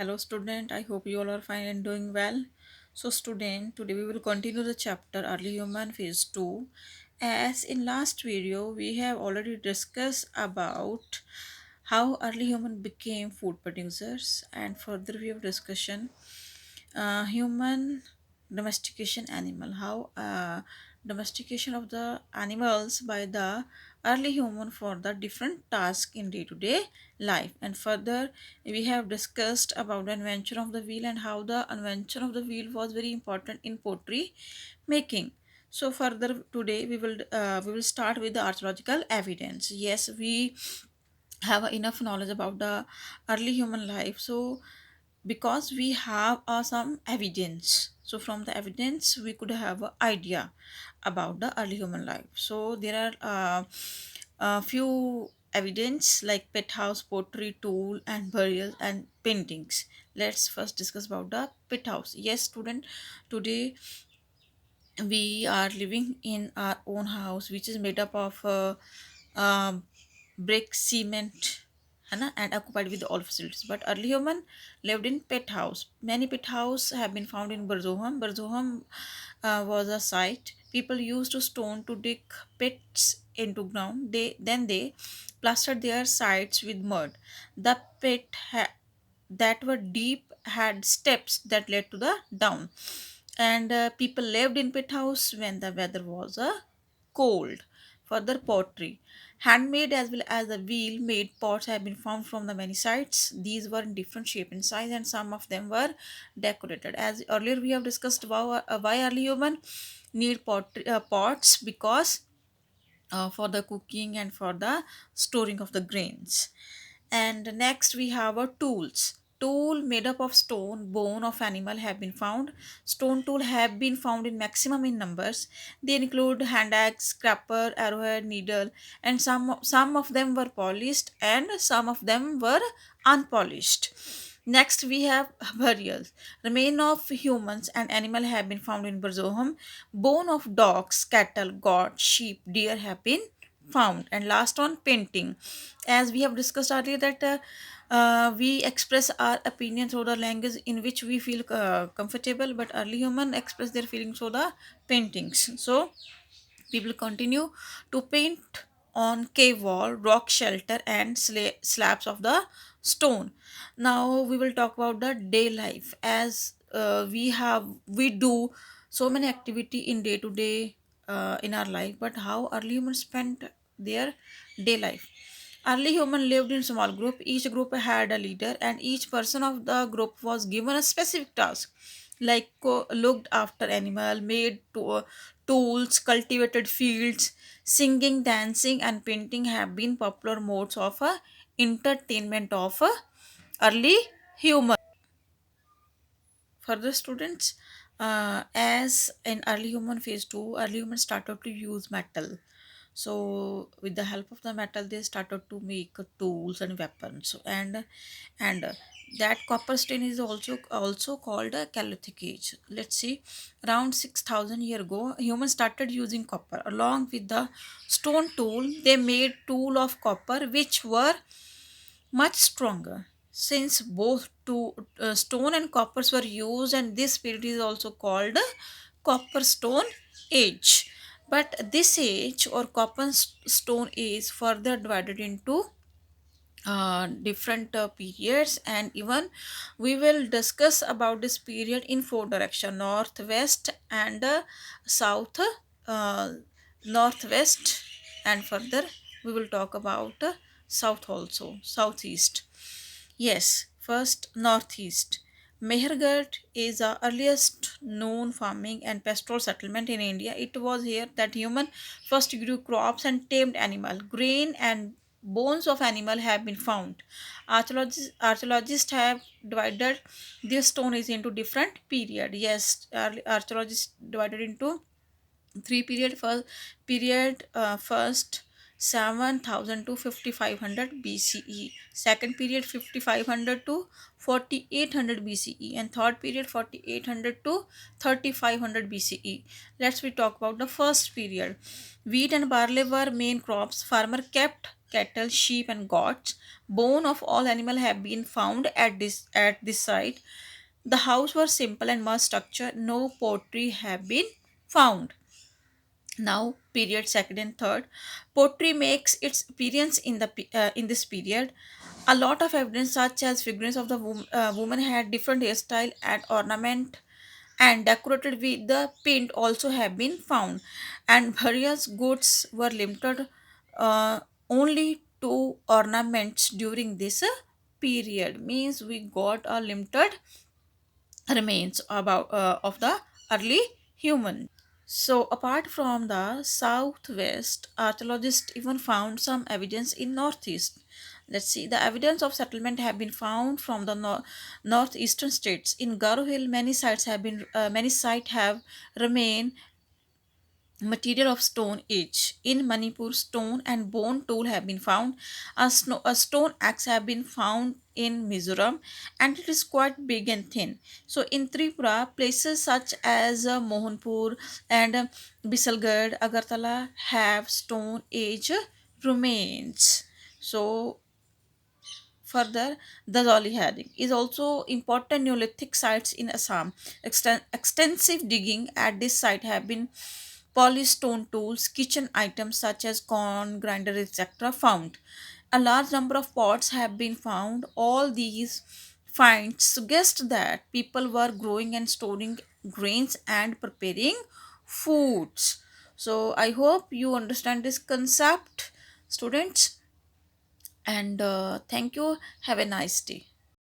Hello student, I hope you all are fine and doing well. So student, today we will continue the chapter Early Human Phase 2. As in last video, we have already discussed about how early human became food producers, and further we have discussion human domestication animal, how domestication of the animals by the early human for the different tasks in day-to-day life. And further we have discussed about the invention of the wheel and how the invention of the wheel was very important in pottery making. So further today we will start with the archaeological evidence. Yes, we have enough knowledge about the early human life, so because we have some evidence, so from the evidence we could have an idea about the early human life. So there are a few evidence like pet house, pottery tool and burial and paintings. Let's first discuss about the pit house. Yes student, today we are living in our own house which is made up of um, brick, cement, है ना, and occupied with all facilities. But early human lived in pit house. Many pit house have been found in Barzoham. Barzoham was a site. People used to stone to dig pits into ground. They plastered their sides with mud. The that were deep had steps that led to the down, and people lived in pit house when the weather was cold. Further, pottery, handmade as well as the wheel made pots have been found from the many sites. These were in different shape and size, and some of them were decorated. As earlier we have discussed about why early human need pots, because for the cooking and for the storing of the grains. And next we have a tools. Tool made up of stone, bone of animal have been found. Stone tool have been found in maximum in numbers. They include hand axe, scraper, arrowhead, needle, and some of them were polished and some of them were unpolished. Next, we have burials. Remain of humans and animal have been found in Barzoham. Bone of dogs, cattle, goat, sheep, deer have been found. And last one, painting. As we have discussed earlier, that we express our opinion through the language in which we feel comfortable, but early human express their feelings through the paintings. So people continue to paint on cave wall, rock shelter, and slabs of the stone. Now we will talk about the day life. As we do so many activity in day to day in our life, but how early humans spent their day life. Early human lived in small group. Each group had a leader, and each person of the group was given a specific task, like looked after animal, made tools, cultivated fields. Singing, dancing, and painting have been popular modes of entertainment of early human. Further students, as in early human phase 2, early humans started to use metal. So with the help of the metal they started to make tools and weapons. And that copper stain is also called a Chalcolithic age. Let's see, around 6,000 year ago humans started using copper along with the stone tool. They made tool of copper which were much stronger, since both stone and coppers were used, and this period is also called copper stone age. But this age or stone age further divided into different periods, and even we will discuss about this period in four direction: north, west, and south, uh, northwest, and further we will talk about south, also southeast. Yes, first northeast. Mehergarh is the earliest known farming and pastoral settlement in India. It was here that human first grew crops and tamed animal. Grain and bones of animal have been found. Archaeologists have divided this stone age into different period. Yes, archaeologists divided into three period. First 7,000 to 5,500 BCE, second period 5,500 to 4,800 BCE, and third period 4,800 to 3,500 BCE. Let's we talk about the first period. Wheat and barley were main crops. Farmer kept cattle, sheep, and goats. Bone of all animal have been found at this site. The house was simple and mud structure. No pottery have been found. Now, period second and third, pottery makes its appearance in this period. A lot of evidence, such as figurines of the woman had different hairstyle and ornament and decorated with the paint, also have been found. And various goods were limited uh, only to ornaments during this period. Means we got a limited remains about of the early human. So, apart from the southwest, archaeologists even found some evidence in northeast. Let's see. The evidence of settlement have been found from the northeastern states. In Garo Hill, many sites have remained material of stone age. In Manipur, stone and bone tool have been found. A stone axe have been found in Mizoram, and it is quite big and thin. So in Tripura, places such as Mohanpur and Bisalgarh, Agartala have stone age remains. So further, the Zoli Herring is also important Neolithic sites in Assam. Extensive digging at this site have been polished stone tools, kitchen items such as corn, grinder, etc. found. A large number of pots have been found. All these finds suggest that people were growing and storing grains and preparing foods. So I hope you understand this concept, students, and thank you. Have a nice day.